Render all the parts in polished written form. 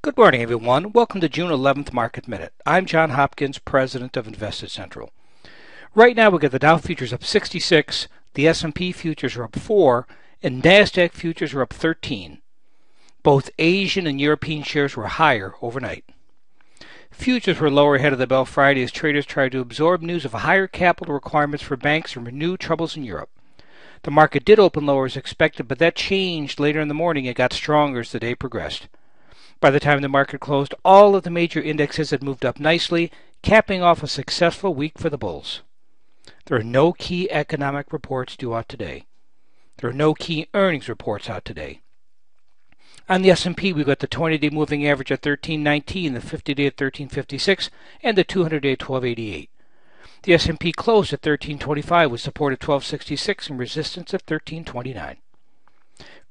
Good morning, everyone. Welcome to June 11th Market Minute. I'm John Hopkins, President of Invested Central. Right now, we got the Dow futures up 66, the S&P futures are up 4, and NASDAQ futures are up 13. Both Asian and European shares were higher overnight. Futures were lower ahead of the bell Friday as traders tried to absorb news of higher capital requirements for banks and renewed troubles in Europe. The market did open lower as expected, but that changed later in the morning and got stronger as the day progressed. By the time the market closed, all of the major indexes had moved up nicely, capping off a successful week for the bulls. There are no key economic reports due out today. There are no key earnings reports out today. On the S&P, we've got the 20-day moving average at 1319, the 50-day at 1356, and the 200-day at 1288. The S&P closed at 1325 with support at 1266 and resistance at 1329.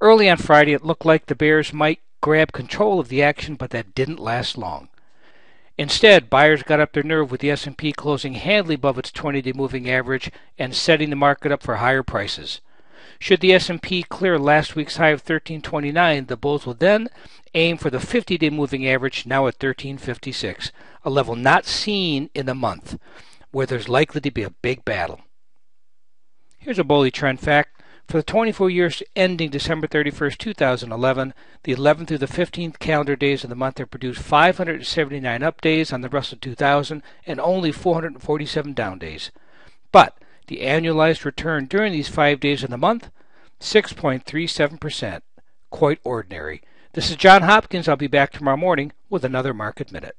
Early on Friday, it looked like the bears might grab control of the action, but that didn't last long. Instead, buyers got up their nerve with the S&P closing handily above its 20-day moving average and setting the market up for higher prices. Should the S&P clear last week's high of 1329, the bulls will then aim for the 50-day moving average, now at 1356, a level not seen in a month, where there's likely to be a big battle. Here's a bully trend fact. For the 24 years ending December 31st, 2011, the 11th through the 15th calendar days of the month have produced 579 up days on the Russell 2000 and only 447 down days. But the annualized return during these 5 days of the month, 6.37%. Quite ordinary. This is John Hopkins. I'll be back tomorrow morning with another Market Minute.